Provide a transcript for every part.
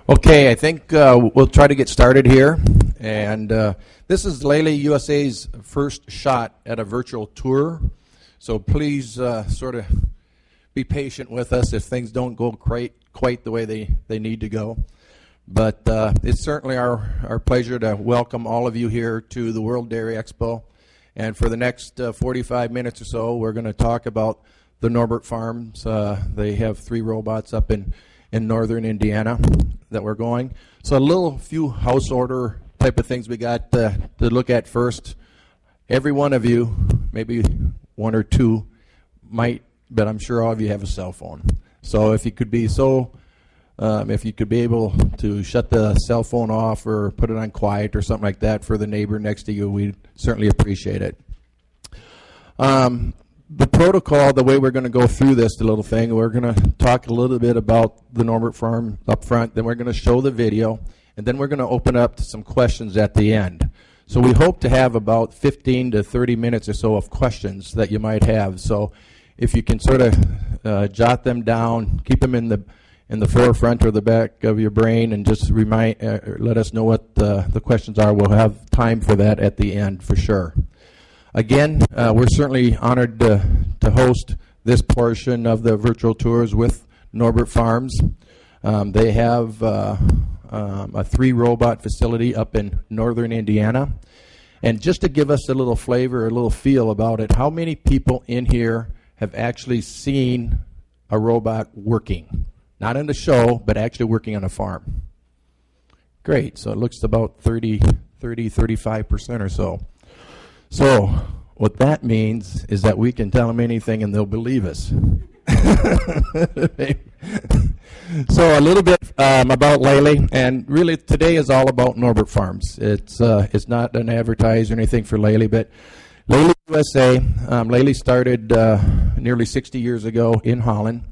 Okay, I think we'll try to get started here. And this is Lely USA's first shot at a virtual tour. So please sort of be patient with us if things don't go quite the way they need to go. But it's certainly our pleasure to welcome all of you here to the World Dairy Expo. And for the next 45 minutes or so, we're going to talk about the Nor-Bert farms. They have 3 robots up in northern Indiana that we're going. So a few house order type of things we got to look at first. Every one of you, maybe one or two, might, but I'm sure all of you have a cell phone. So if you could be able to shut the cell phone off or put it on quiet or something like that for the neighbor next to you, we'd certainly appreciate it. The protocol, the way we're going to go through this little thing, we're going to talk a little bit about the Nor-Bert farm up front, then we're going to show the video, and then we're going to open up to some questions at the end. So we hope to have about 15 to 30 minutes or so of questions that you might have. So if you can sort of jot them down, keep them in the forefront or the back of your brain, and just let us know what the questions are. We'll have time for that at the end for sure. Again, we're certainly honored to host this portion of the virtual tours with Nor-Bert Farms. They have a 3-robot facility up in northern Indiana. And just to give us a little flavor, a little feel about it, how many people in here have actually seen a robot working? Not in the show, but actually working on a farm. Great, so it looks about 35% or so. So what that means is that we can tell them anything and they'll believe us. So a little bit about Lely, and really today is all about Nor-Bert Farms. It's not an advertise or anything for Lely, but Lely USA, Lely started nearly 60 years ago in Holland.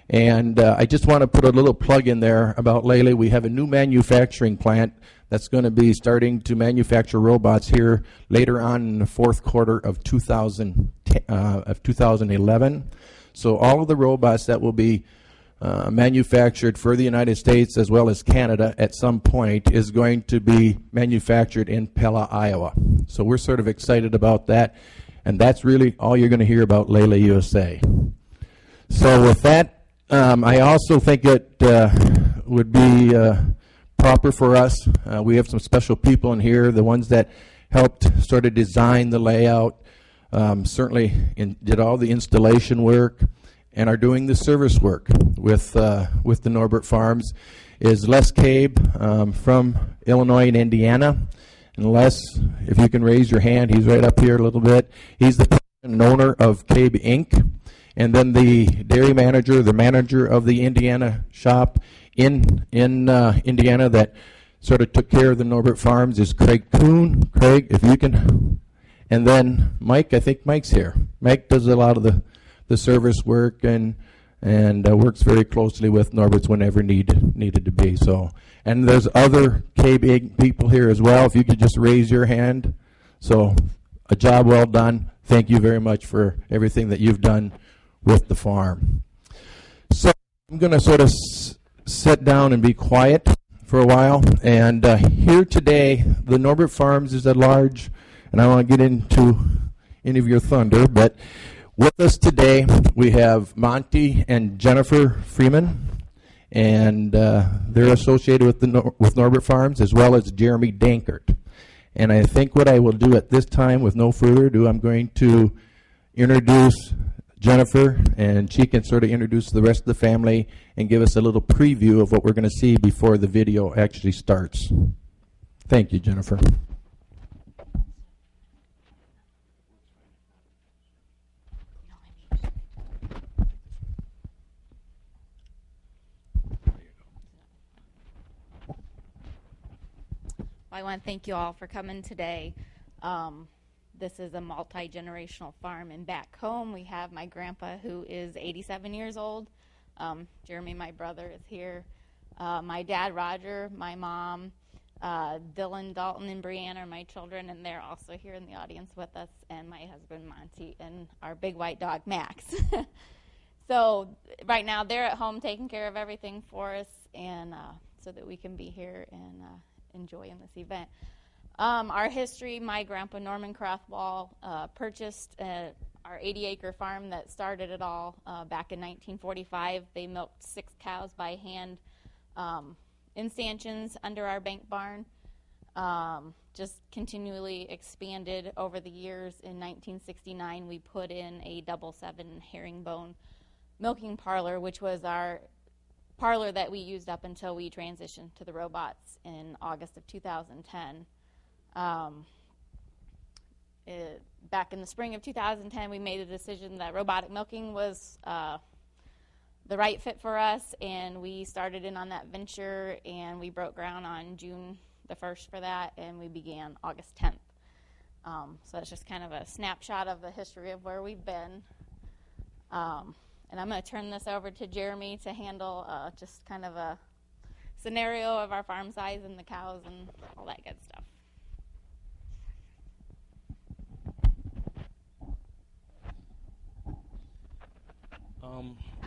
And I just want to put a little plug in there about Lely. We have a new manufacturing plant that's going to be starting to manufacture robots here later on in the fourth quarter of 2011. So all of the robots that will be manufactured for the United States as well as Canada at some point is going to be manufactured in Pella, Iowa. So we're sort of excited about that. And that's really all you're going to hear about Lely USA. So with that, I also think it would be proper for us. We have some special people in here, the ones that helped sort of design the layout, certainly did all the installation work, and are doing the service work with the Nor-Bert Farms, is Les Cabe from Illinois and Indiana. And Les, if you can raise your hand, he's right up here a little bit. He's the president and owner of Cabe Inc., and then the dairy manager, the manager of the Indiana shop in Indiana that sort of took care of the Nor-Bert Farms is Craig Kuhn. Craig, if you can. And then Mike, I think Mike's here. Mike does a lot of the service work and works very closely with Nor-Bert's whenever needed to be. So, and there's other Cabe people here as well. If you could just raise your hand. So, a job well done. Thank you very much for everything that you've done with the farm. So I'm going to sort of sit down and be quiet for a while. And here today, the Nor-Bert Farms is at large, and I don't want to get into any of your thunder, but with us today we have Monty and Jennifer Freeman, and they're associated with Nor-Bert Farms, as well as Jeremy Dankert. And I think what I will do at this time, with no further ado, I'm going to introduce Jennifer, and she can sort of introduce the rest of the family and give us a little preview of what we're going to see before the video actually starts. Thank you, Jennifer. I want to thank you all for coming today. This is a multi-generational farm, and back home we have my grandpa, who is 87 years old. Jeremy, my brother, is here. My dad, Roger, my mom, Dylan, Dalton, and Brianna are my children, and they're also here in the audience with us, and my husband, Monty, and our big white dog, Max. So right now they're at home taking care of everything for us, and so that we can be here and enjoy in this event. Our history, my grandpa Norman Crathwall purchased our 80-acre farm that started it all back in 1945. They milked 6 cows by hand in stanchions under our bank barn. Just continually expanded over the years. In 1969, we put in a double 7 herringbone milking parlor, which was our parlor that we used up until we transitioned to the robots in August of 2010. Back in the spring of 2010, we made a decision that robotic milking was the right fit for us, and we started in on that venture, and we broke ground on June the 1st for that, and we began August 10th. So that's just kind of a snapshot of the history of where we've been. And I'm going to turn this over to Jeremy to handle just kind of a scenario of our farm size and the cows and all that good stuff.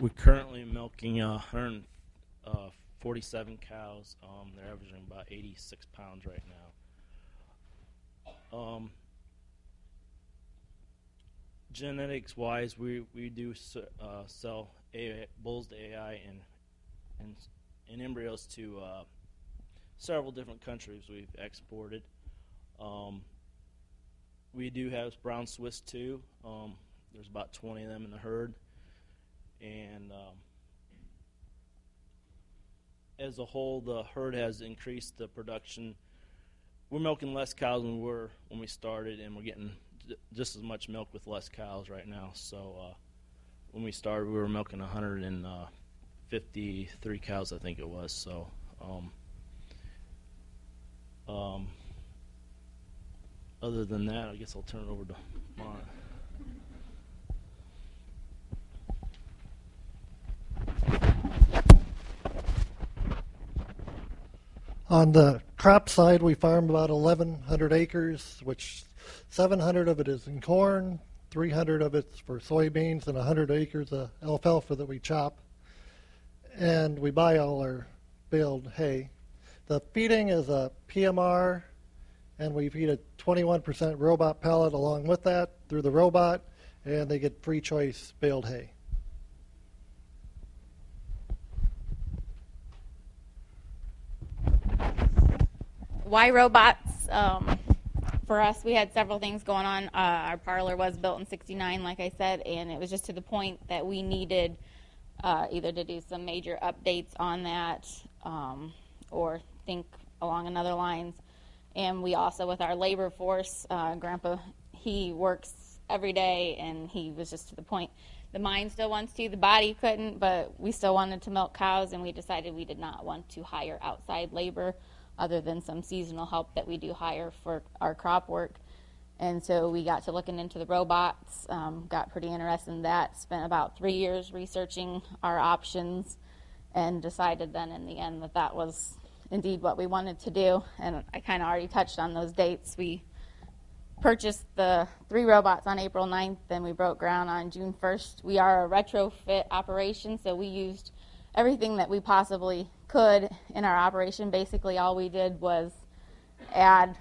We're currently milking 147 cows. They're averaging about 86 pounds right now. Genetics-wise, we do sell bulls to AI and embryos to several different countries we've exported. We do have brown Swiss too. There's about 20 of them in the herd. And as a whole, the herd has increased the production. We're milking less cows than we were when we started, and we're getting just as much milk with less cows right now. So when we started, we were milking 153 cows, I think it was. So other than that, I guess I'll turn it over to Mara. On the crop side, we farm about 1,100 acres, which 700 of it is in corn, 300 of it's for soybeans, and 100 acres of alfalfa that we chop. And we buy all our baled hay. The feeding is a PMR, and we feed a 21% robot pellet along with that through the robot, and they get free choice baled hay. Why robots? For us, we had several things going on. Our parlor was built in '69, like I said, and it was just to the point that we needed either to do some major updates on that or think along another lines. And we also, with our labor force, Grandpa, he works every day, and he was just to the point. The mind still wants to, the body couldn't, but we still wanted to milk cows, and we decided we did not want to hire outside labor other than some seasonal help that we do hire for our crop work. And so we got to looking into the robots, got pretty interested in that, spent about 3 years researching our options, and decided then in the end that that was indeed what we wanted to do. And I kind of already touched on those dates. We purchased the 3 robots on April 9th, and we broke ground on June 1st. We are a retrofit operation, so we used everything that we possibly could in our operation. Basically, all we did was add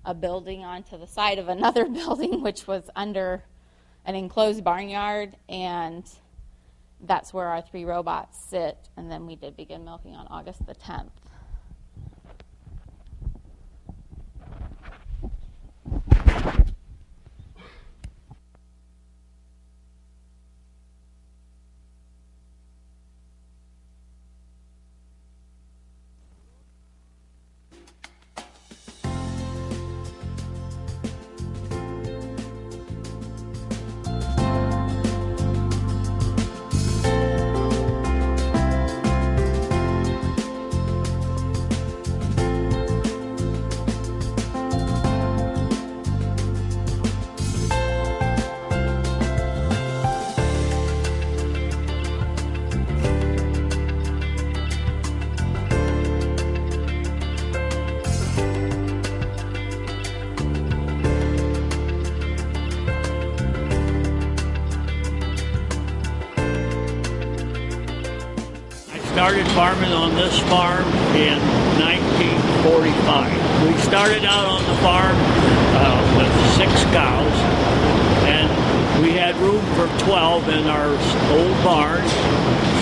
a building onto the side of another building, which was under an enclosed barnyard, and that's where our 3 robots sit. And then we did begin milking on August the 10th. started farming on this farm in 1945. We started out on the farm with 6 cows, and we had room for 12 in our old barn,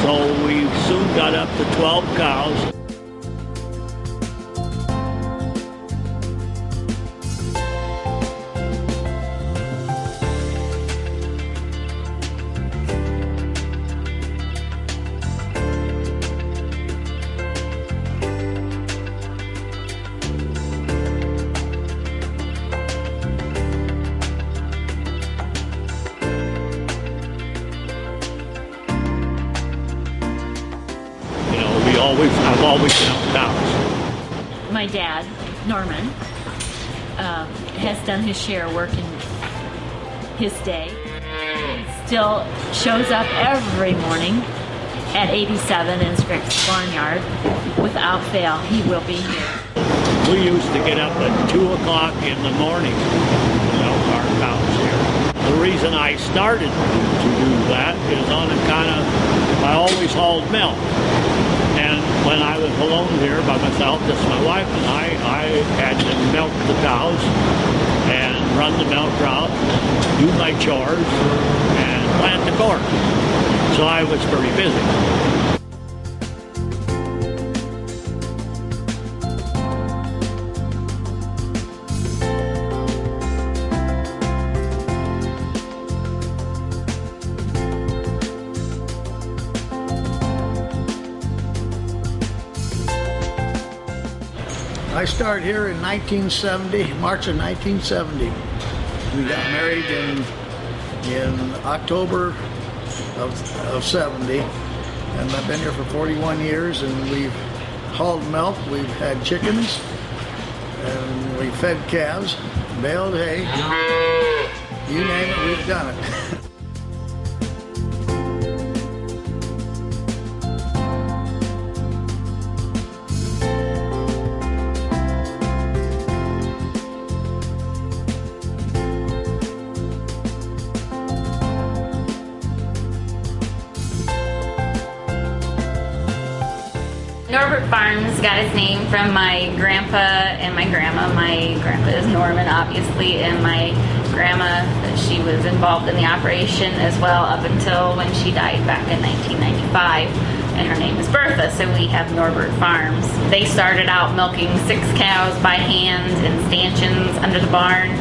so we soon got up to 12 cows. I've always milked cows. My dad, Norman, has done his share of work in his day. He still shows up every morning at 87 in Scrick's barnyard. Without fail, he will be here. We used to get up at 2 o'clock in the morning to milk our cows here. The reason I started to do that is on account of I always hauled milk. And when I was alone here by myself, just my wife and I had to milk the cows and run the milk route, do my chores, and plant the corn. So I was pretty busy. I started here in 1970, March of 1970. We got married in October of 70, and I've been here for 41 years, and we've hauled milk, we've had chickens, and we fed calves, baled hay. You name it, we've done it. Nor-Bert Farms got its name from my grandpa and my grandma. My grandpa is Norman, obviously, and my grandma, she was involved in the operation as well up until when she died back in 1995, and her name is Bertha, so we have Nor-Bert Farms. They started out milking 6 cows by hand in stanchions under the barn.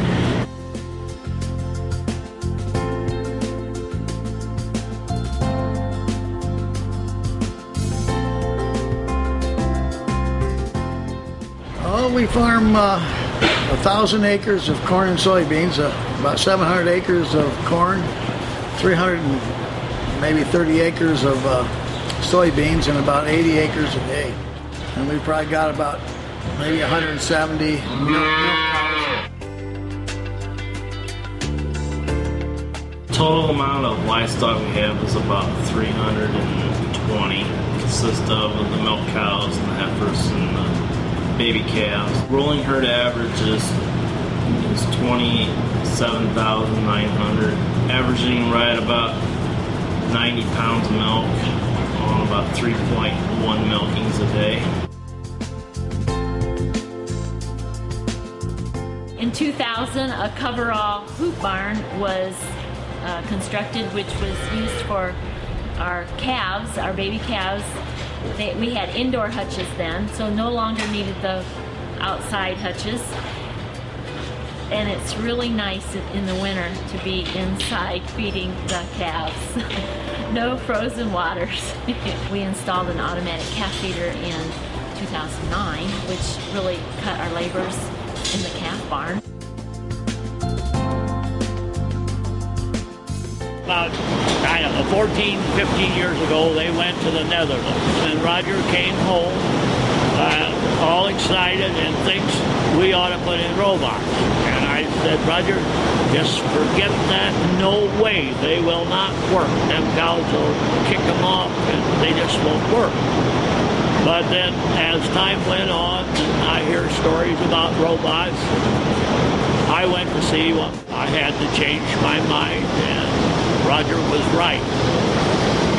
We farm 1,000 acres of corn and soybeans, about 700 acres of corn, 300 and maybe 30 acres of soybeans, and about 80 acres of hay. And we've probably got about maybe 170 milk cows. Total amount of livestock we have is about 320. Consists of the milk cows and the heifers and the baby calves. Rolling herd average is 27,900, averaging right about 90 pounds of milk on about 3.1 milkings a day. In 2000, a coverall hoop barn was constructed, which was used for our calves, our baby calves. We had indoor hutches then, so no longer needed the outside hutches. And it's really nice in the winter to be inside feeding the calves. No frozen waters. We installed an automatic calf feeder in 2009, which really cut our labors in the calf barn. About, 14, 15 years ago, they went to the Netherlands, and Roger came home all excited and thinks we ought to put in robots. And I said, Roger, just forget that. No way. They will not work. Them cows will kick them off, and they just won't work. But then, as time went on, and I hear stories about robots, I went to see one. I had to change my mind, and Roger was right.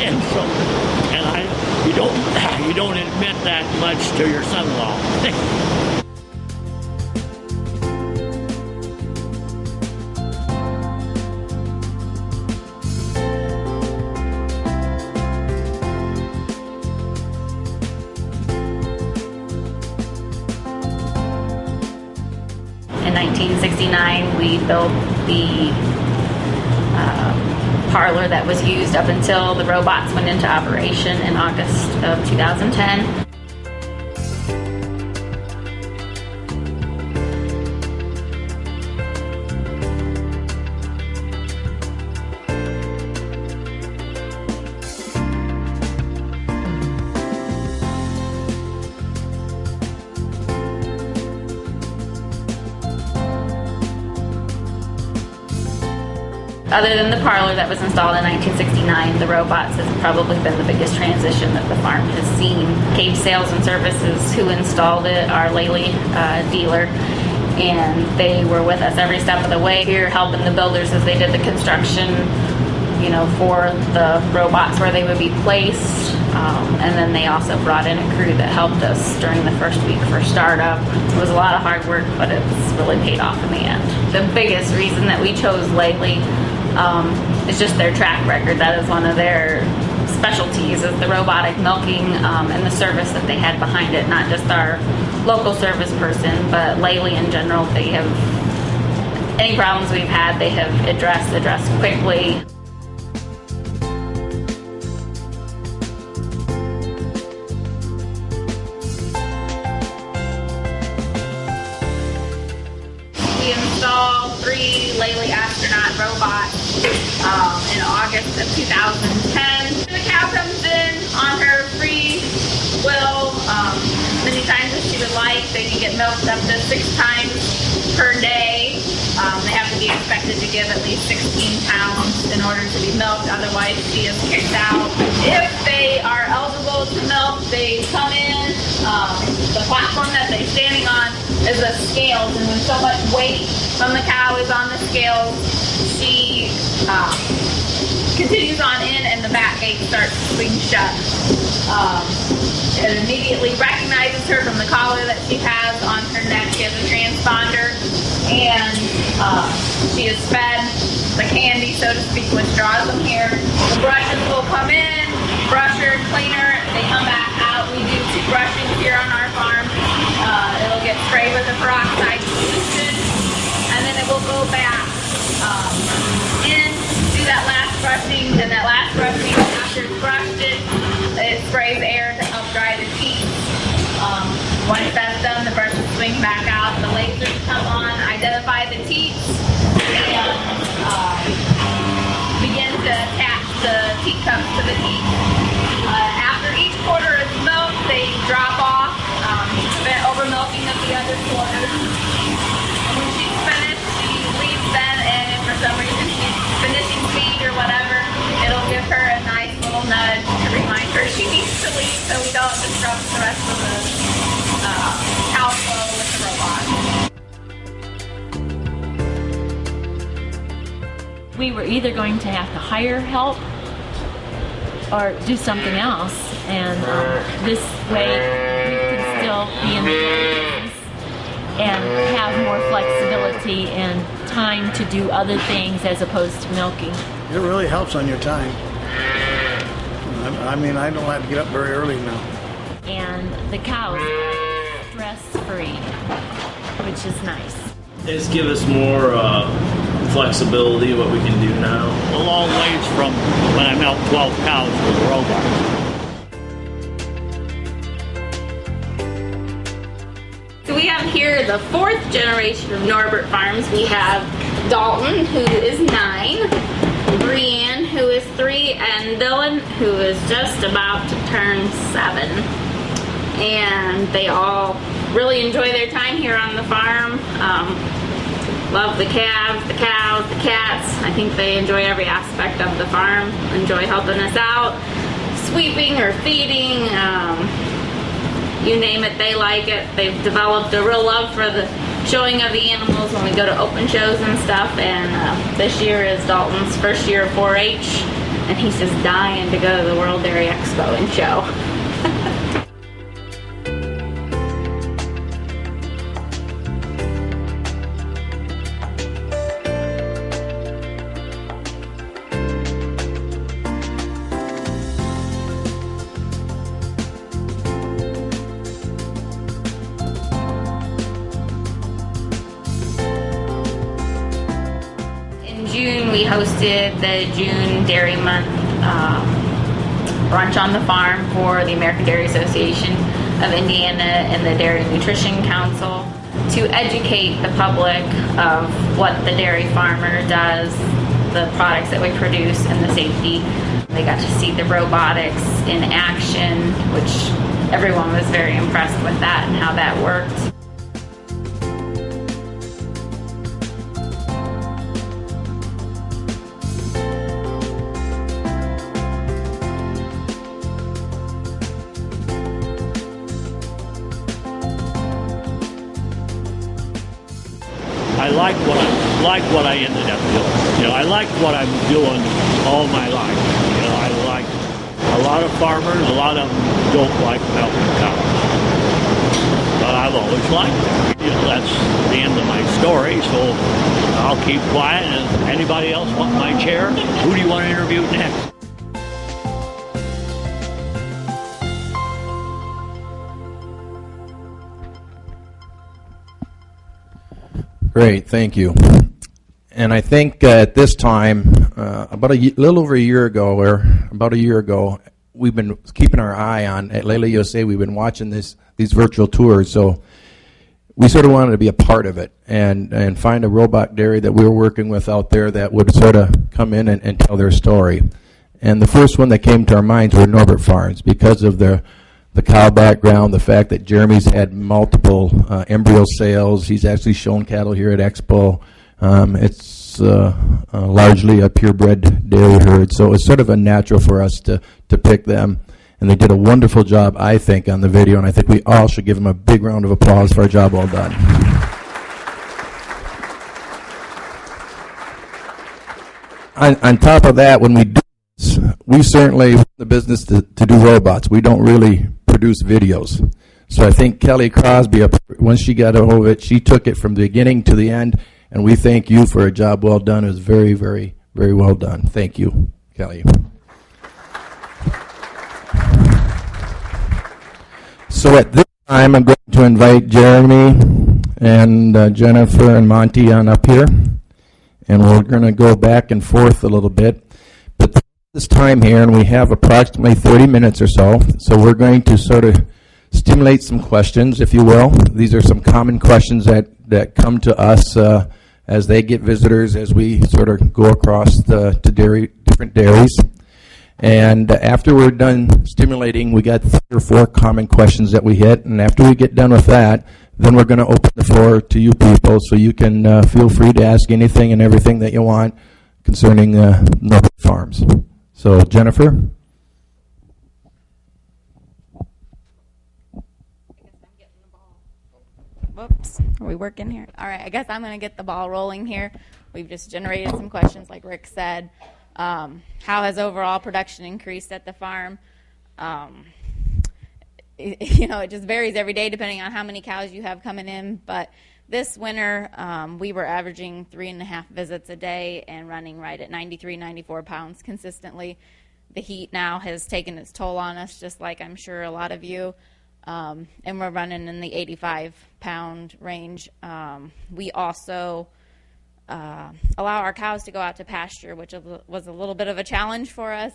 And you don't admit that much to your son-in-law. In 1969, we built the parlor that was used up until the robots went into operation in August of 2010. Other than the parlor that was installed in 1969, the robots has probably been the biggest transition that the farm has seen. Cage Sales and Services, who installed it, our Lely dealer, and they were with us every step of the way here, helping the builders as they did the construction, you know, for the robots where they would be placed. And then they also brought in a crew that helped us during the first week for startup. It was a lot of hard work, but it's really paid off in the end. The biggest reason that we chose Lely is just their track record. That is one of their specialties, is the robotic milking and the service that they had behind it. Not just our local service person, but Lely in general. They have, any problems we've had, they have addressed quickly. We installed 3 Lely astronaut robots in August of 2010. The cow comes in on her free will many times as she would like. They can get milked up to 6 times per day. They have to be expected to give at least 16 pounds in order to be milked, otherwise she is kicked out. If they are eligible to milk, they come in. The platform that they're standing on is the scales, and when so much weight from the cow is on the scales, she continues on in and the back gate starts to swing shut. It immediately recognizes her from the collar that she has on her neck. She has a transponder, and she is fed the candy, so to speak, which draws them here. The brushes will come in, brush her, clean her, they come back out. We do 2 brushings here on our farm. It'll get sprayed with a peroxide solution, and then it will go back in, do that last brushing, and that last brushing, after it's brushed it sprays air to help dry the teeth. Once that's done, the brushes swing back out, the lasers come on, identify the teeth, and begin to attach the teeth cups to the teeth. After each quarter is milked, they drop off to prevent over milking of the other quarters. And when she's finished, she leaves then, and if for some reason she's finishing feed or whatever, it'll give her a nice little nudge to remind her she needs to leave so we don't disrupt the rest of the cow flow with the robot. We were either going to have to hire help or do something else, and this way we could still be in the business and have more flexibility and time to do other things as opposed to milking. It really helps on your time. I mean, I don't have to get up very early now. And the cows are stress-free, which is nice. It's give us more flexibility what we can do now. A long ways from when I milked 12 cows with a robot. So we have here the 4th generation of Nor-Bert farms. We have Dalton, who is 9, Brianne, who is 3, and Dylan, who is just about to turn 7. And they all really enjoy their time here on the farm. Love the calves, the cows, the cats. I think they enjoy every aspect of the farm, enjoy helping us out, sweeping or feeding, you name it, they like it. They've developed a real love for the showing of the animals when we go to open shows and stuff, and this year is Dalton's first year of 4-H, and he's just dying to go to the World Dairy Expo and show. hosted the June Dairy Month brunch on the farm for the American Dairy Association of Indiana and the Dairy Nutrition Council to educate the public of what the dairy farmer does, the products that we produce, and the safety. They got to see the robotics in action, which everyone was very impressed with that and how that worked. I like what I ended up doing. You know, I like what I'm doing all my life. You know, I like a lot of farmers. A lot of them don't like milking cows, but I've always liked it. You know, that's the end of my story. So I'll keep quiet. And if anybody else want my chair, who do you want to interview next? Great, thank you. And I think at this time, about a little over a year ago, we've been keeping our eye on, at Lely USA, we've been watching these virtual tours, so we sort of wanted to be a part of it and find a robot dairy that we were working with out there that would sort of come in and tell their story. And the first one that came to our minds were Nor-Bert farms because of the cow background, the fact that Jeremy's had multiple embryo sales. He's actually shown cattle here at Expo. It's largely a purebred dairy herd, so it's sort of a natural for us to pick them. And they did a wonderful job, I think, on the video, and I think we all should give them a big round of applause for a job well done. On top of that, when we do this, we certainly in the business to do robots. We don't really produce videos. So I think Kelly Crosby, once she got a hold of it, she took it from the beginning to the end, and we thank you for a job well done. It was very, very, very well done. Thank you, Kelly. So at this time, I'm going to invite Jeremy and Jennifer and Monty on up here, and we're going to go back and forth a little bit. But this time here, and we have approximately 30 minutes or so, so we're going to sort of stimulate some questions, if you will. These are some common questions that come to us as they get visitors, as we sort of go across the different dairies. And after we're done stimulating, we got 3 or 4 common questions that we hit, and after we get done with that, then we're going to open the floor to you people, so you can feel free to ask anything and everything that you want concerning Nor-Bert farms. So, Jennifer? Whoops, are we working here? All right, I guess I'm going to get the ball rolling here. We've just generated some questions, like Rick said. How has overall production increased at the farm? It just varies every day depending on how many cows you have coming in. But this winter, we were averaging 3.5 visits a day and running right at 93, 94 pounds consistently. The heat now has taken its toll on us, just like I'm sure a lot of you. And we're running in the 85-pound range. We also allow our cows to go out to pasture, which was a little bit of a challenge for us,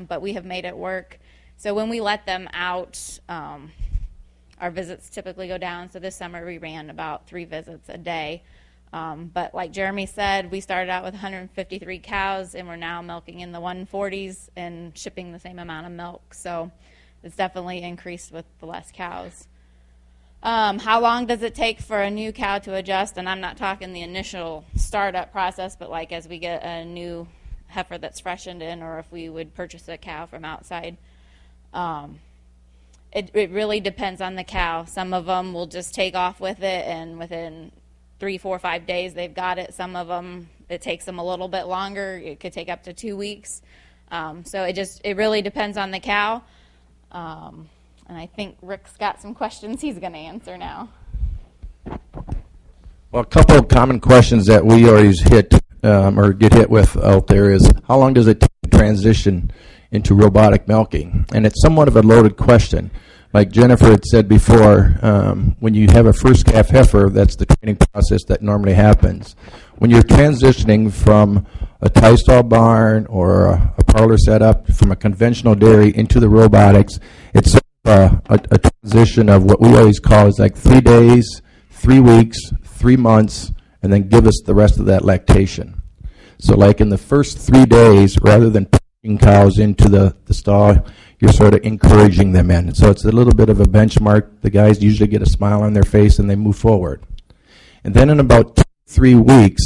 but we have made it work. So when we let them out, our visits typically go down. So this summer we ran about 3 visits a day. But like Jeremy said, we started out with 153 cows, and we're now milking in the 140s and shipping the same amount of milk. So it's definitely increased with the less cows. How long does it take for a new cow to adjust? And I'm not talking the initial startup process, but like as we get a new heifer that's freshened in, or if we would purchase a cow from outside. It really depends on the cow. Some of them will just take off with it, and within 3, 4, 5 days they've got it. Some of them, it takes them a little bit longer. It could take up to 2 weeks. So it really depends on the cow. And I think Rick's got some questions he's going to answer now. Well, a couple of common questions that we always hit or get hit with out there is, how long does it take to transition into robotic milking? And it's somewhat of a loaded question. Like Jennifer had said before, when you have a first calf heifer, that's the training process that normally happens. When you're transitioning from a tie-stall barn or a parlor setup from a conventional dairy into the robotics, it's sort of a transition of what we always call is like 3 days, 3 weeks, 3 months, and then give us the rest of that lactation. So like in the first 3 days, rather than pushing cows into the stall, you're sort of encouraging them in. So it's a little bit of a benchmark. The guys usually get a smile on their face and they move forward. And then in about 2 to 3 weeks,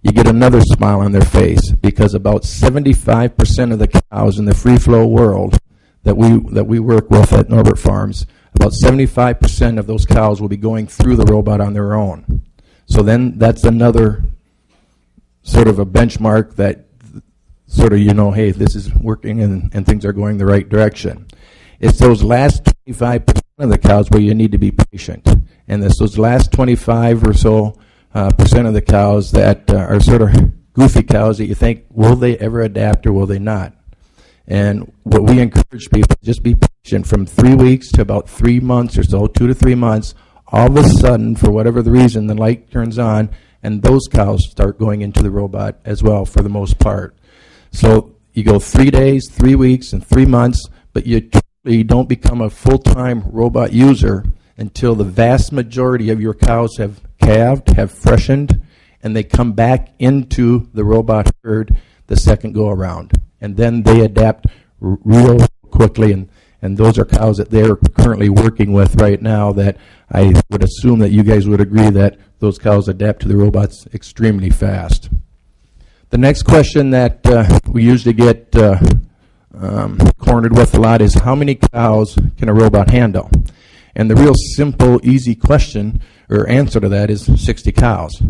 you get another smile on their face, because about 75% of the cows in the free flow world that we work with at Nor-Bert Farms, about 75% of those cows will be going through the robot on their own. So then that's another sort of a benchmark that sort of, hey, this is working and things are going the right direction. It's those last 25% of the cows where you need to be patient. And it's those last 25 or so percent of the cows that are sort of goofy cows that you think, will they ever adapt or will they not? And what we encourage people, just be patient from 3 weeks to about 3 months or so, 2 to 3 months. All of a sudden, for whatever the reason, the light turns on and those cows start going into the robot as well for the most part. So you go 3 days, 3 weeks, and 3 months, but you truly don't become a full-time robot user until the vast majority of your cows have calved, have freshened, and they come back into the robot herd the second go around. And then they adapt real quickly, and those are cows that they're currently working with right now that I would assume that you guys would agree that those cows adapt to the robots extremely fast. The next question that we usually get cornered with a lot is, how many cows can a robot handle? And the real simple, easy question or answer to that is 60 cows.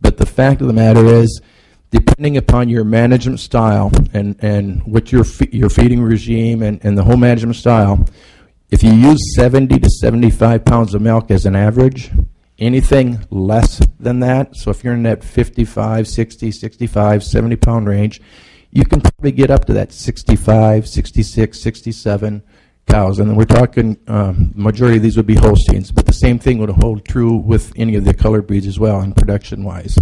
But the fact of the matter is, depending upon your management style and what your feeding regime and the whole management style, if you use 70 to 75 pounds of milk as an average, anything less than that, so if you're in that 55, 60, 65, 70 pound range, you can probably get up to that 65, 66, 67 cows. And we're talking, majority of these would be Holsteins, but the same thing would hold true with any of the color breeds as well in production-wise.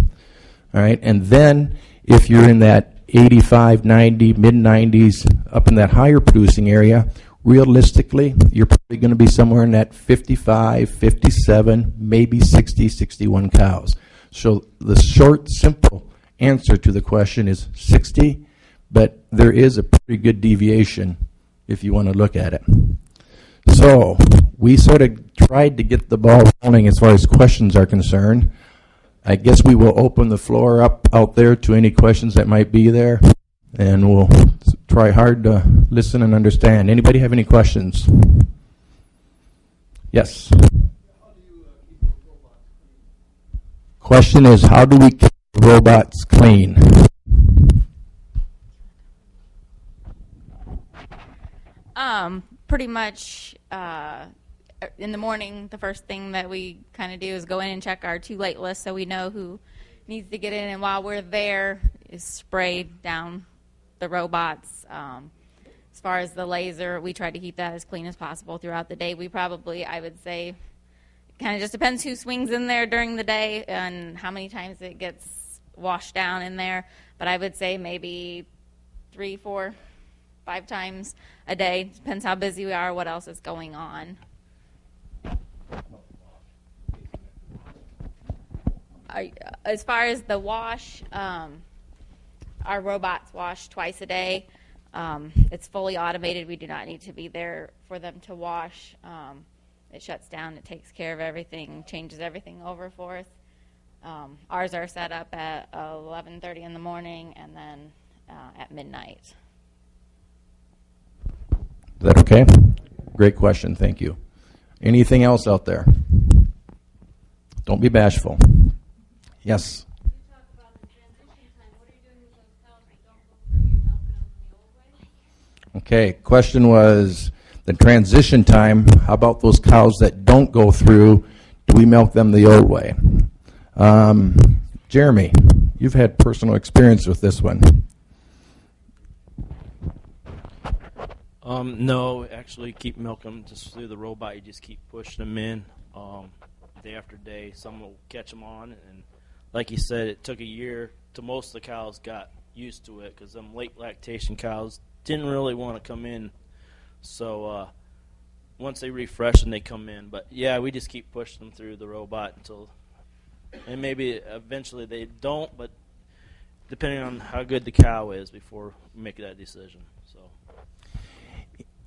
All right, and then if you're in that 85, 90, mid-90s, up in that higher producing area, realistically, you're probably going to be somewhere in that 55, 57, maybe 60, 61 cows. So the short, simple answer to the question is 60, but there is a pretty good deviation if you want to look at it. So we sort of tried to get the ball rolling as far as questions are concerned. I guess we will open the floor up out there to any questions that might be there, and we'll try hard to listen and understand. Anybody have any questions? Yes. Question is, how do we keep robots clean? Pretty much in the morning, the first thing that we kind of do is go in and check our too late list so we know who needs to get in. And while we're there, is spray down the robots. As far as the laser, we try to keep that as clean as possible throughout the day. We probably, I would say, kind of just depends who swings in there during the day and how many times it gets washed down in there. But I would say maybe 3, 4, 5 times a day. Depends how busy we are, what else is going on. As far as the wash, our robots wash twice a day. It's fully automated. We do not need to be there for them to wash. It shuts down. It takes care of everything, changes everything over for us. Ours are set up at 11:30 in the morning and then at midnight. Is that okay? Great question. Thank you. Anything else out there? Don't be bashful. Yes? You talk about the transition time. What are you doing with those cows that don't go through? You're milking them the old way? Okay. Question was the transition time. How about those cows that don't go through? Do we milk them the old way? Jeremy, you've had personal experience with this one. No, actually keep milking them just through the robot. You just keep pushing them in day after day. Some will catch them on, and like you said, it took a year till most of the cows got used to it because them late lactation cows didn't really want to come in. So once they refresh them, they come in. But yeah, we just keep pushing them through the robot until, and maybe eventually they don't, but depending on how good the cow is before we make that decision. So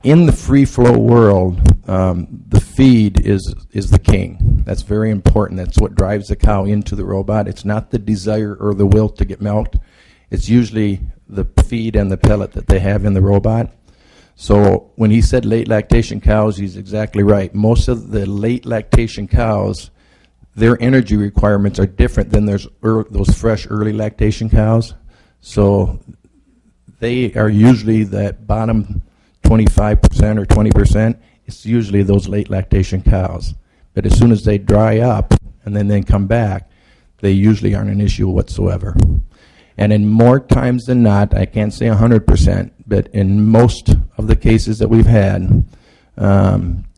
in the free flow world, the feed is the king. That's very important. That's what drives the cow into the robot. It's not the desire or the will to get milked. It's usually the feed and the pellet that they have in the robot. So when he said late lactation cows, he's exactly right. Most of the late lactation cows, their energy requirements are different than those fresh early lactation cows. So they are usually that bottom 25% or 20%. It's usually those late lactation cows. But as soon as they dry up and then come back, they usually aren't an issue whatsoever. And in more times than not, I can't say 100%, but in most of the cases that we've had,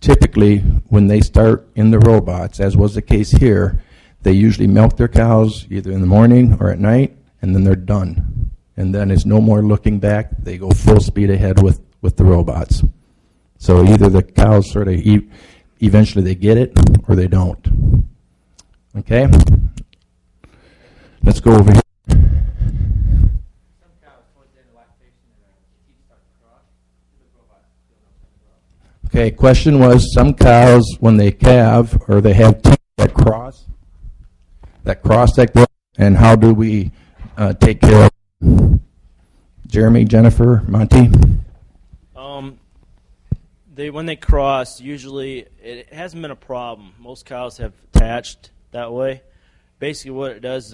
typically when they start in the robots, as was the case here, they usually milk their cows either in the morning or at night, and then they're done. And then it's no more looking back. They go full speed ahead with the robots. So either the cows sort of eventually they get it or they don't. Okay? Let's go over here. Okay, question was, some cows, when they calve or they have teeth that cross that growth, and how do we take care of them? Jeremy, Jennifer, Monty? When they cross, usually it hasn't been a problem. Most cows have attached that way. Basically what it does is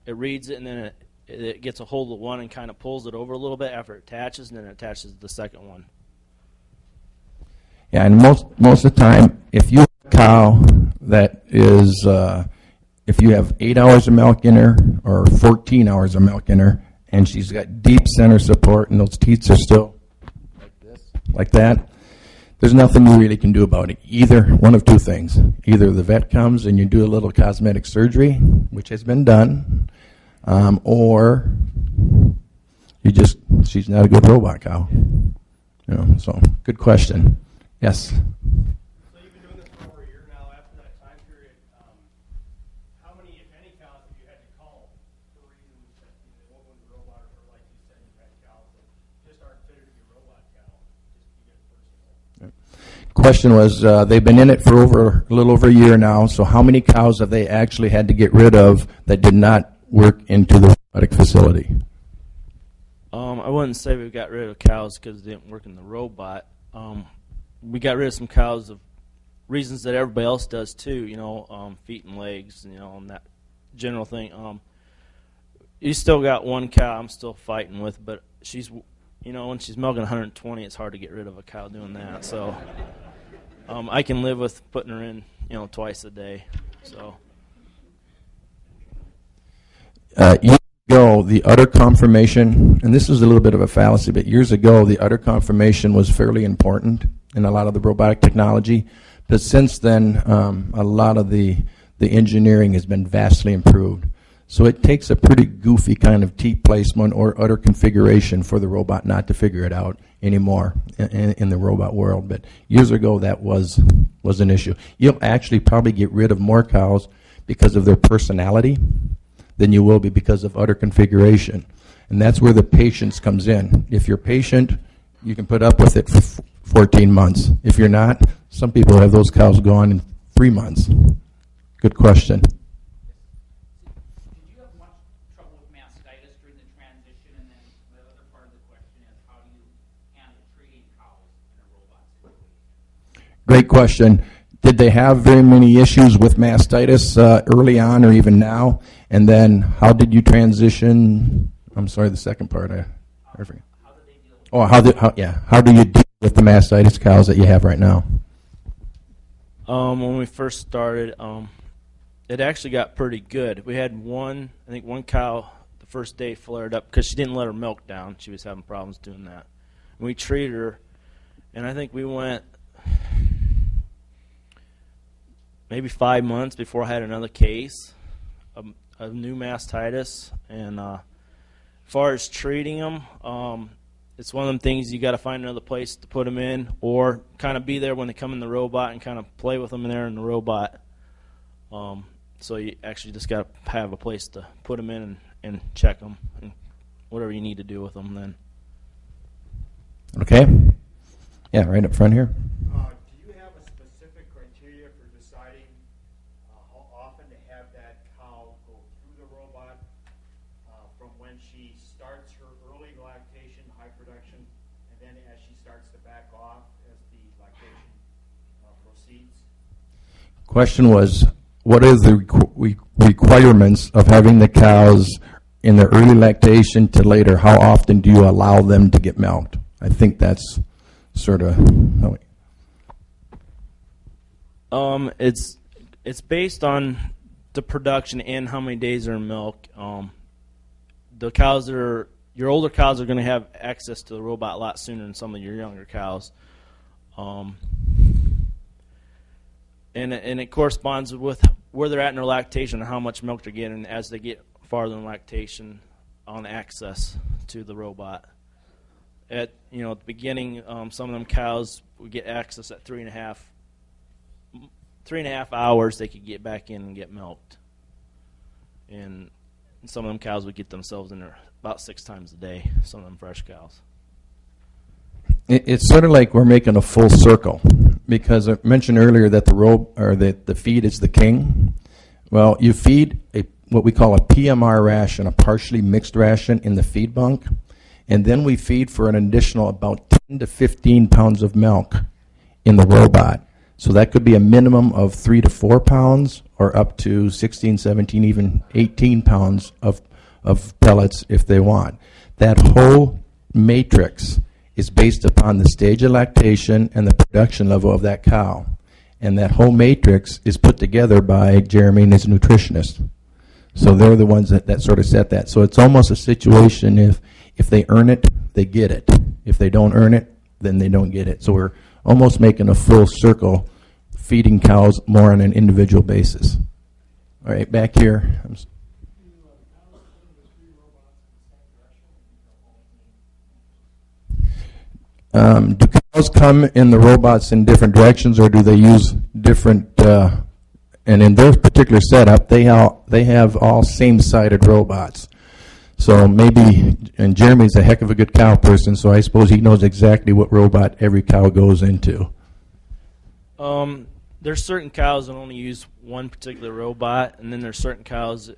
it reads it, and then it gets a hold of one and kind of pulls it over a little bit after it attaches, and then it attaches the second one. Yeah, and most of the time, if you have a cow that is, if you have 8 hours of milk in her or 14 hours of milk in her, and she's got deep center support and those teats are still like this, like that, there's nothing you really can do about it. Either one of two things. Either the vet comes and you do a little cosmetic surgery, which has been done, or she's not a good robot cow. So good question. Yes. So you've been doing this for over a year now. After that time period, how many, if any, cows have you had to call for reasons that they won't go into the robot, or like you said, you've had cows that just aren't fitted to be a robot cow, just to get personal? Question was, they've been in it for a little over a year now, so how many cows have they actually had to get rid of that did not work into the robotic facility? I wouldn't say we got rid of cows because they didn't work in the robot. We got rid of some cows of reasons that everybody else does too, feet and legs, and that general thing. You still got one cow I'm still fighting with, but she's, when she's milking 120, it's hard to get rid of a cow doing that. So I can live with putting her in, twice a day. So. Years ago, the udder conformation, and this is a little bit of a fallacy, but years ago, the udder conformation was fairly important in a lot of the robotic technology. But since then, a lot of the engineering has been vastly improved. So it takes a pretty goofy kind of teat placement or udder configuration for the robot not to figure it out anymore in the robot world. But years ago, that was an issue. You'll actually probably get rid of more cows because of their personality than you will be because of udder configuration. And that's where the patience comes in. If you're patient, you can put up with it for 14 months. If you're not, some people have those cows gone in 3 months. Good question. Did you have much trouble with mastitis during the transition? And then the other part of the question is, how do you handle treating cows in a robot situation? Great question. Did they have very many issues with mastitis early on or even now? And then how did you transition? I'm sorry, the second part. I forget. How did they deal with it? How do you deal with the mastitis cows that you have right now? When we first started, it actually got pretty good. We had one cow the first day flared up because she didn't let her milk down. She was having problems doing that. And we treated her, and I think we went maybe 5 months before I had another case of new mastitis, and far as treating them, it's one of them things you got to find another place to put them in, or kind of be there when they come in the robot and kind of play with them in there in the robot. So you actually just got to have a place to put them in and check them and whatever you need to do with them then. Okay. Yeah, right up front here. Do you have a specific criteria for deciding how often to have that cow go through the robot from when she starts her early lactation, high production, and then as she starts to back off as the lactation proceeds? Question was, what is the requirements of having the cows in their early lactation to later? How often do you allow them to get milked? I think that's sort of. It's based on the production and how many days are in milk. The cows that are your older cows are going to have access to the robot a lot sooner than some of your younger cows. And it corresponds with where they're at in their lactation and how much milk they're getting as they get farther in lactation on access to the robot. At the beginning, some of them cows would get access at 3.5 hours. They could get back in and get milked, and some of them cows would get themselves in there about 6 times a day. Some of them fresh cows. It's sort of like we're making a full circle, because I mentioned earlier that the feed is the king. Well, you feed what we call a PMR ration, a partially mixed ration, in the feed bunk, and then we feed for an additional about 10 to 15 pounds of milk in the robot. So that could be a minimum of 3 to 4 pounds, or up to 16, 17, even 18 pounds of pellets if they want. That whole matrix is based upon the stage of lactation and the production level of that cow. And that whole matrix is put together by Jeremy and his nutritionist. So they're the ones that sort of set that. So it's almost a situation if they earn it, they get it. If they don't earn it, then they don't get it. So we're almost making a full circle, feeding cows more on an individual basis. All right, back here. Do cows come in the robots in different directions, or do they use different, and in their particular setup, they have all same-sided robots. So maybe, and Jeremy's a heck of a good cow person, so I suppose he knows exactly what robot every cow goes into. There's certain cows that only use one particular robot, and then there's certain cows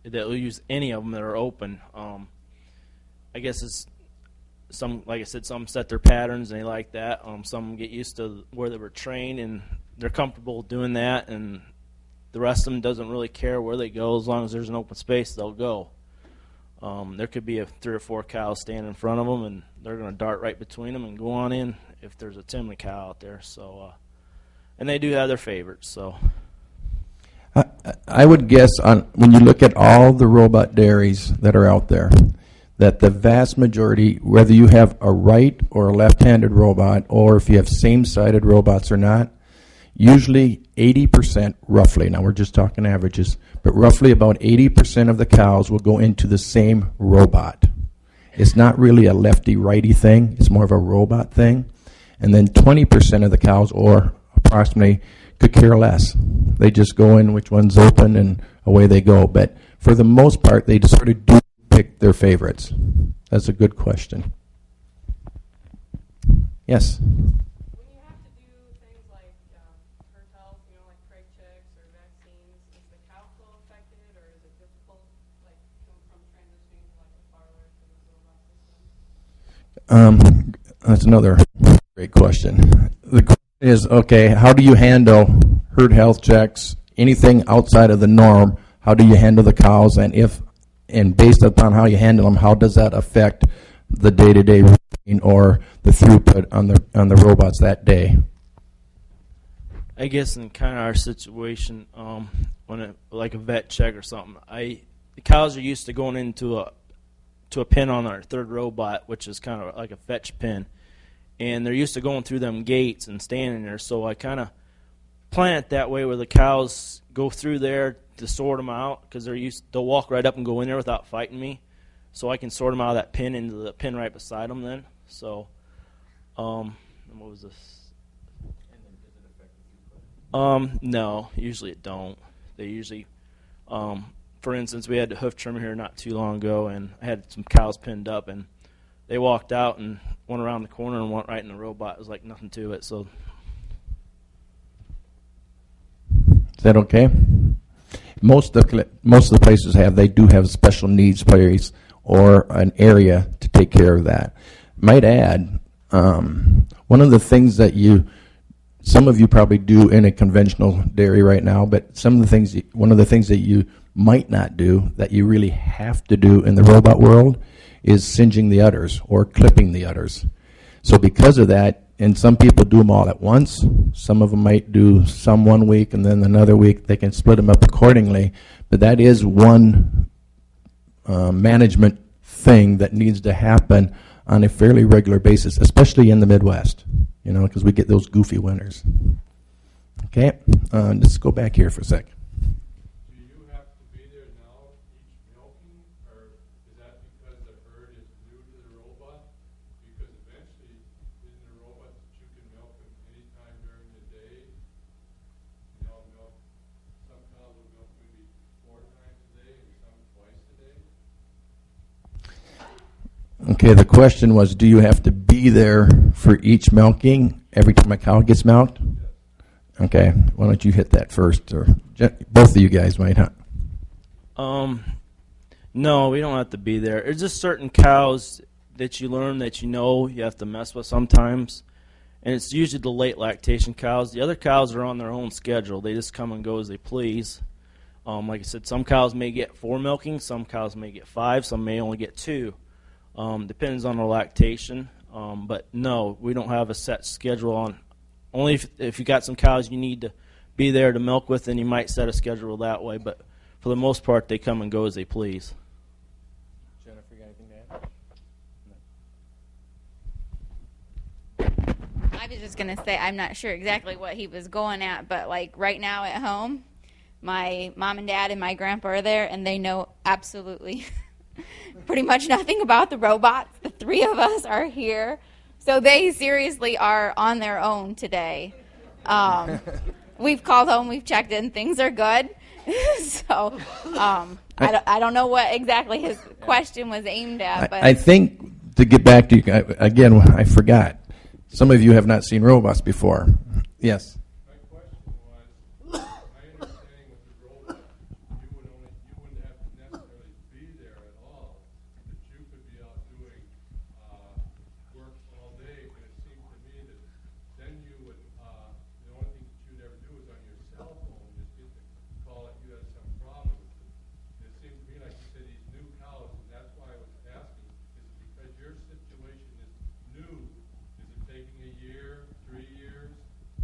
that will use any of them that are open. I guess it's some, like I said, some set their patterns and they like that. Some get used to where they were trained and they're comfortable doing that, and the rest of them doesn't really care where they go as long as there's an open space. They'll go. There could be 3 or 4 cows standing in front of them, and they're going to dart right between them and go on in if there's a timely cow out there. So, and they do have their favorites. So, I would guess when you look at all the robot dairies that are out there, that the vast majority, whether you have a right or a left-handed robot, or if you have same-sided robots or not, usually 80%, roughly, now we're just talking averages, but roughly about 80% of the cows will go into the same robot. It's not really a lefty-righty thing, it's more of a robot thing. And then 20% of the cows, or approximately, could care less. They just go in which one's open and away they go. But for the most part, they just sort of do pick their favorites. That's a good question. Yes? When you have to do things like herd health, like crate checks or vaccines, is the cow flow affected, or is it difficult, like from transitioning to like a parlor to the robot system? That's another great question. The question is, okay, how do you handle herd health checks, anything outside of the norm? How do you handle the cows, and based upon how you handle them, how does that affect the day-to-day routine or the throughput on the robots that day? I guess in kind of our situation, like a vet check or something, the cows are used to going into a pin on our third robot, which is kind of like a fetch pin, and they're used to going through them gates and standing there. So I kind of plan it that way, where the cows go through there to sort them out, because they'll walk right up and go in there without fighting me. so I can sort them out of that pin into the pin right beside them then. So, and what was this? No, usually it don't. They usually, for instance, we had a hoof trimmer here not too long ago, and I had some cows pinned up, and they walked out and went around the corner and went right in the robot. It was like nothing to it. So, is that okay? Most of the places they do have a special needs place or an area to take care of that. Might add, one of the things that some of you probably do in a conventional dairy right now, but one of the things that you might not do that you really have to do in the robot world is singeing the udders or clipping the udders. So because of that, and some people do them all at once. Some of them might do some one week, and then another week they can split them up accordingly. But that is one management thing that needs to happen on a fairly regular basis, especially in the Midwest, because we get those goofy winters. Okay, let's go back here for a sec. Do you have to be there now each milking, or is that because the herd is new to the robot? Because eventually, isn't the robot that you can milk them anytime during the day? Milk. Some cows will milk maybe 4 times a day and some twice a day. Okay, the question was, do you have to be there for each milking every time a cow gets milked? Okay, why don't you hit that first, or both of you guys might, huh? No, we don't have to be there. There's just certain cows that you learn that you have to mess with sometimes, and it's usually the late lactation cows. The other cows are on their own schedule. They just come and go as they please. Like I said, some cows may get 4 milkings, some cows may get 5, some may only get 2. Depends on the lactation. But no, we don't have a set schedule on. Only if you got some cows you need to be there to milk with, then you might set a schedule that way. But for the most part, they come and go as they please. Jennifer, you got anything to add? I was just going to say, I'm not sure exactly what he was going at, but like right now at home, my mom and dad and my grandpa are there, and they know absolutely pretty much nothing about the robots. The 3 of us are here. So they seriously are on their own today. We've called home, we've checked in, things are good. So I don't know what exactly his question was aimed at. But I think, to get back to you, again, I forgot. Some of you have not seen robots before. Yes? My question was, my understanding with the robot, you wouldn't have to necessarily be there at all, that you could be out doing work all day, but it seemed to me that then you would, the only thing that you'd ever do is on your cell phone, just get to call it, you had some problem with it. It seemed to me like you said these new cows, and that's why I was asking, is it because your situation is new? Is it taking a year, 3 years,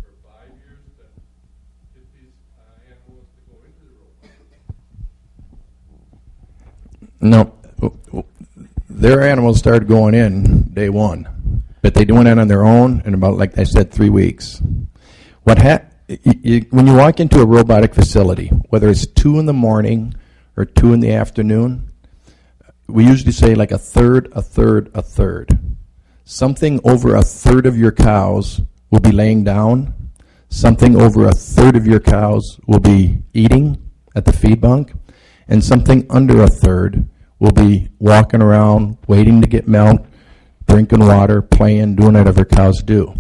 or 5 years to get these animals to go into the robot? No. Their animals started going in day 1, but they went in on their own in about, like I said, 3 weeks. When you walk into a robotic facility, whether it's 2 in the morning or 2 in the afternoon, we usually say like a third. Something over a third of your cows will be laying down. Something over a third of your cows will be eating at the feed bunk. And something under a third will be walking around, waiting to get milked, drinking water, playing, doing whatever cows do.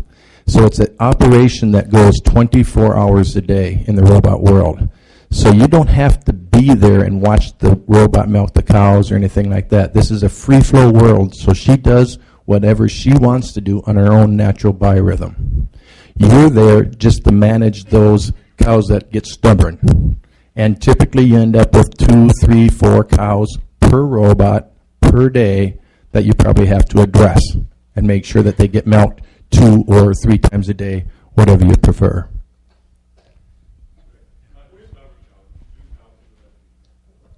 So it's an operation that goes 24 hours a day in the robot world. So you don't have to be there and watch the robot milk the cows or anything like that. This is a free-flow world, so she does whatever she wants to do on her own natural biorhythm. You're there just to manage those cows that get stubborn. And typically you end up with 2, 3, 4 cows per robot per day that you probably have to address and make sure that they get milked 2 or 3 times a day, whatever you prefer.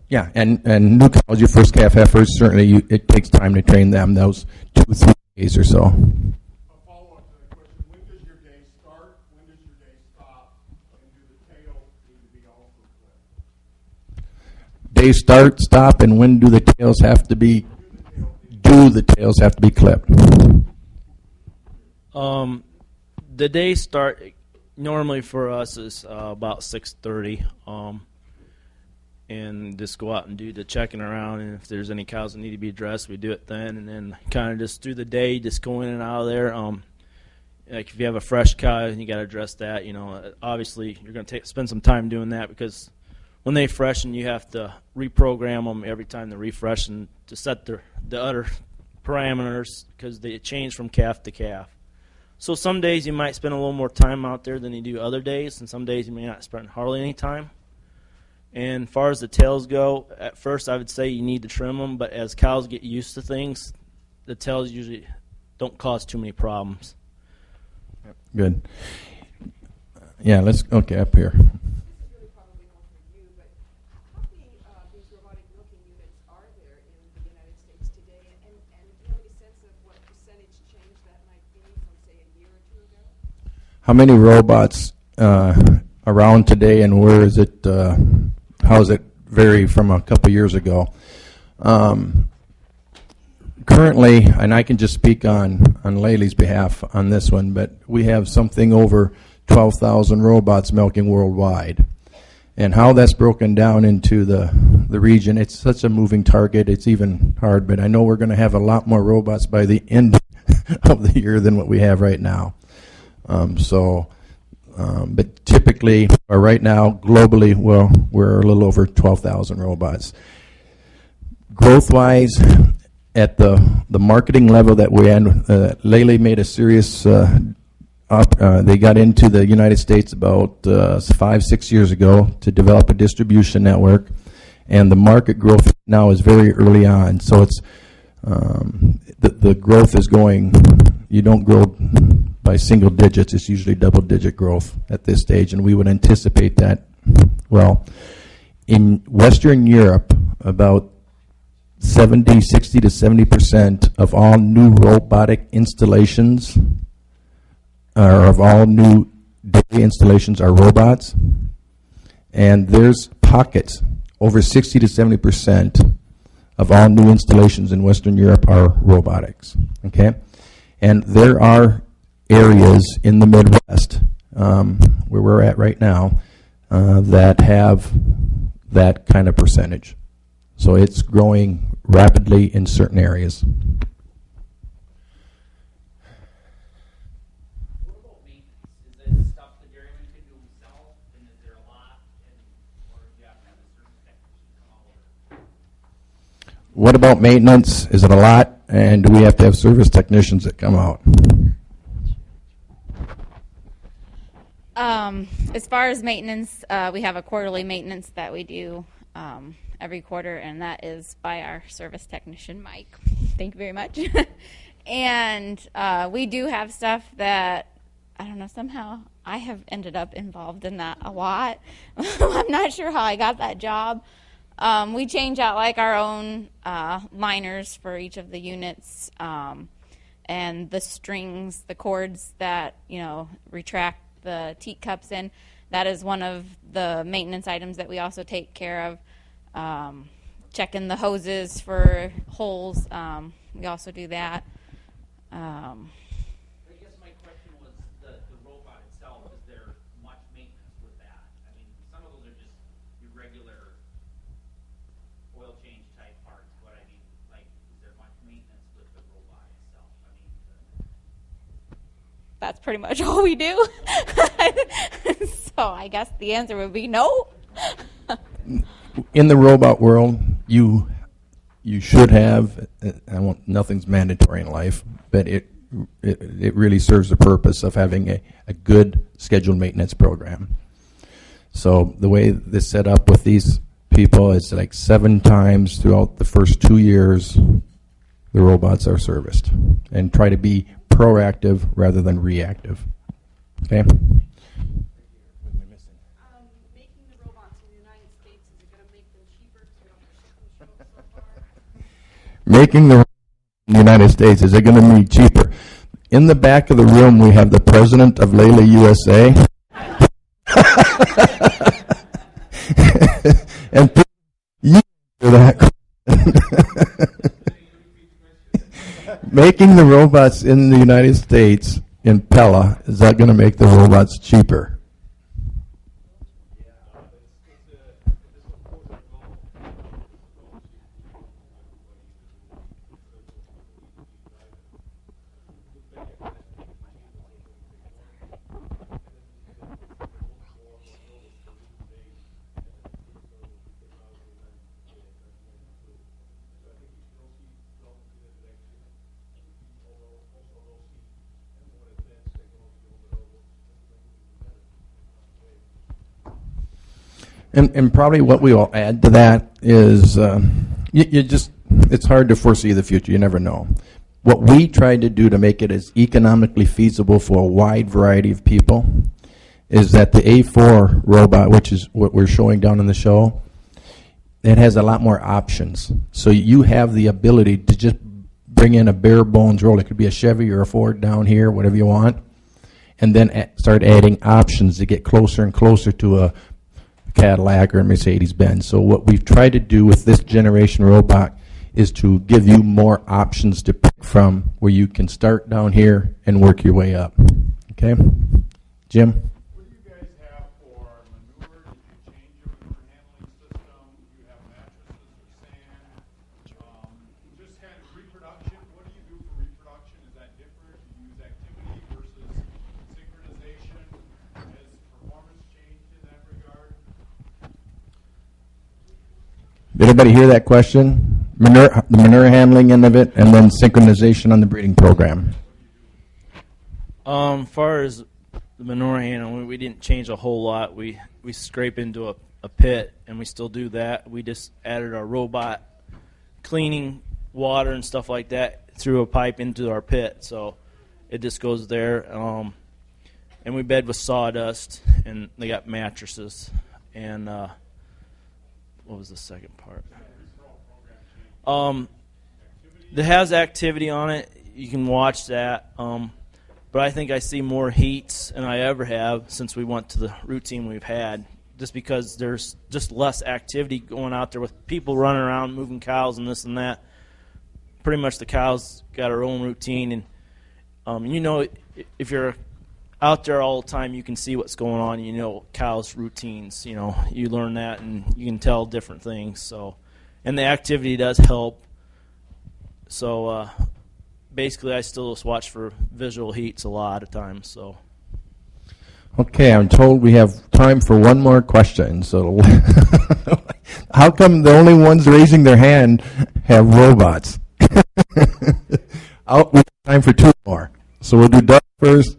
Yeah, and new cows, your first calf heifers, certainly it takes time to train them, those 2 or 3 days or so. A follow-up to the question, when does your day start, when does your day stop, and do the tails need to be also clipped? Day start, stop, and when do the tails have to be? do the tails have to be clipped? The day start normally for us is about 6:30, and just go out and do the checking around. And if there's any cows that need to be addressed, we do it then. And then kind of just through the day, just go in and out of there. Like if you have a fresh cow and you got to address that, obviously you're going to spend some time doing that, because when they freshen, you have to reprogram them every time they refresh and to set the udder parameters, because they change from calf to calf. So some days you might spend a little more time out there than you do other days, and some days you may not spend hardly any time. And as far as the tails go, at first I would say you need to trim them, but as cows get used to things, the tails usually don't cause too many problems. Good. Yeah, okay, up here. These robotic milking units are there in the United States today, and do you have any sense of what percentage change that might be from, say, a year or two ago? How many robots around today, and where is it? How does it vary from a couple years ago? Currently, and I can just speak on Lely's behalf on this one, but we have something over 12,000 robots milking worldwide. And how that's broken down into the region, it's such a moving target, it's even hard, but I know we're going to have a lot more robots by the end of the year than what we have right now. But typically, or right now, globally, well, we're a little over 12,000 robots. Growth-wise, at the marketing level that we're at, Lely made a serious they got into the United States about 5-6 years ago to develop a distribution network, and the market growth now is very early on. So it's the growth is going. You don't grow by single digits; it's usually double-digit growth at this stage, and we would anticipate that. Well, in Western Europe, about 60 to 70% of all new robotic installations, or of all new dairy installations, are robots. And there's pockets, over 60 to 70% of all new installations in Western Europe are robotics. Okay? And there are areas in the Midwest, where we're at right now, that have that kind of percentage. So it's growing rapidly in certain areas. What about maintenance? Is it stuff the dairyman can do himself, and is there a lot, or do you have to have a service technician come out? What about maintenance? Is it a lot, and do we have to have service technicians that come out? As far as maintenance, we have a quarterly maintenance that we do every quarter, and that is by our service technician, Mike. Thank you very much. And we do have stuff that, I don't know, somehow I have ended up involved in that a lot. I'm not sure how I got that job. We change out like our own liners for each of the units, and the strings, the cords that, retract the teat cups in. That is one of the maintenance items that we also take care of. Checking the hoses for holes, we also do that. I guess my question was the robot itself, is there much maintenance with that? I mean, some of those are just your regular oil change type parts, but I mean, like, is there much maintenance with the robot itself? I mean, That's pretty much all we do. So I guess the answer would be no. In the robot world, you should have. Nothing's mandatory in life, but it really serves the purpose of having a good scheduled maintenance program. So the way this set up with these people is like 7 times throughout the first 2 years, the robots are serviced, and try to be proactive rather than reactive. Okay. Making the robots in the United States, is it going to make them cheaper because we don't have shipping shows so far? Making the in the United States, is it going to be cheaper? In the back of the room, we have the president of Lely, USA. And you answer that. making the robots in the United States in Pella, is that going to make the robots cheaper? And probably what we will add to that is it's hard to foresee the future. You never know. What we tried to do to make it as economically feasible for a wide variety of people is that the A4 robot, which is what we're showing down in the show, it has a lot more options. So you have the ability to just bring in a bare bones roll. It could be a Chevy or a Ford down here, whatever you want, and then start adding options to get closer and closer to a Cadillac or Mercedes-Benz. So what we've tried to do with this generation robot is to give you more options to pick from, where you can start down here and work your way up. Okay? Jim? What do you guys have for manure? Did you change your manure handling system? Do you have mattresses or sand? Just kind of reproduction. What do you do for reproduction? Is that different? Do you use activity versus synchronization? Has performance changed in that regard? Did everybody hear that question? The manure handling end of it, and then synchronization on the breeding program. Far as the manure handling, we didn't change a whole lot. We scrape into a pit, and we still do that. We just added our robot cleaning water and stuff like that through a pipe into our pit, so it just goes there. And we bed with sawdust, and they got mattresses. And what was the second part? That has activity on it. You can watch that. But I think I see more heats than I ever have since we went to the routine we've had, just because there's just less activity going out there with people running around moving cows and this and that. Pretty much the cows got our own routine, and you know, if you're out there all the time, you can see what's going on. You know cows' routines. You know, you learn that, and you can tell different things. So, and the activity does help. So basically, I still just watch for visual heats a lot of times. So. Okay, I'm told we have time for one more question. So, how come the only ones raising their hand have robots? We have time for two more. So we'll do Doug first.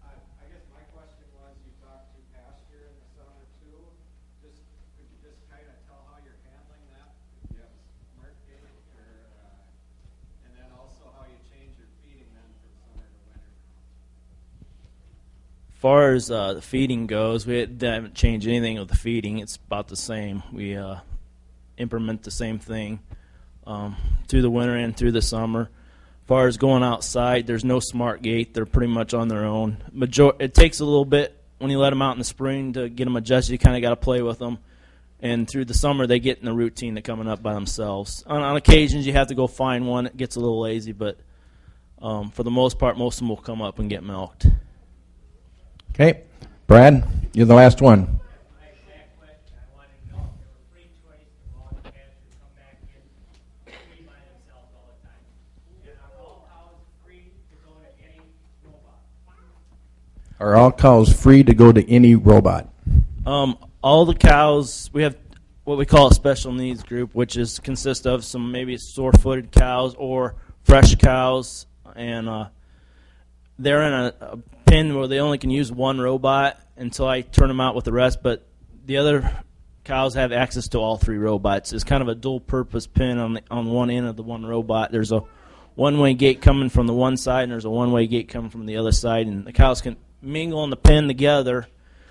I guess my question was, you talked to pasture in the summer too. Could you just kind of tell how you're handling that? If you have smart gate, and then also how you change your feeding then from summer to winter. As far as the feeding goes, we haven't changed anything with the feeding. It's about the same. We implement the same thing through the winter and through the summer. As far as going outside, there's no smart gate. They're pretty much on their own. It takes a little bit when you let them out in the spring to get them adjusted. You kind of got to play with them. And through the summer, they get in the routine of coming up by themselves. On occasions, you have to go find one. It gets a little lazy, but for the most part, most of them will come up and get milked. Okay. Brad, you're the last one. Are all cows free to go to any robot? All the cows, we have what we call a special needs group, which consists of some maybe sore-footed cows or fresh cows, and they're in a pen where they only can use one robot until I turn them out with the rest, but the other cows have access to all three robots. It's kind of a dual-purpose pen on one end of the one robot. There's a one-way gate coming from the one side, and there's a one-way gate coming from the other side, and the cows can mingle in the pen together,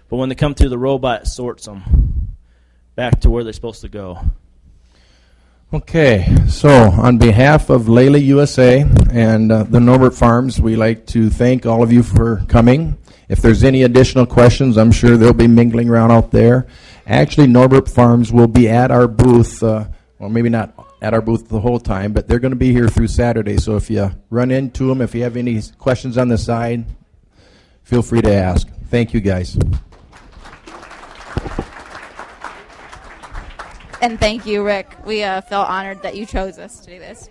but when they come through the robot, it sorts them back to where they're supposed to go. Okay, so on behalf of Lely USA and the Nor-Bert Farms, we like to thank all of you for coming. If there's any additional questions, I'm sure they'll be mingling around out there. Actually, Nor-Bert Farms will be at our booth, well, maybe not at our booth the whole time, but they're going to be here through Saturday. So if you run into them, if you have any questions on the side, feel free to ask. Thank you, guys. And thank you, Rick. We feel honored that you chose us to do this.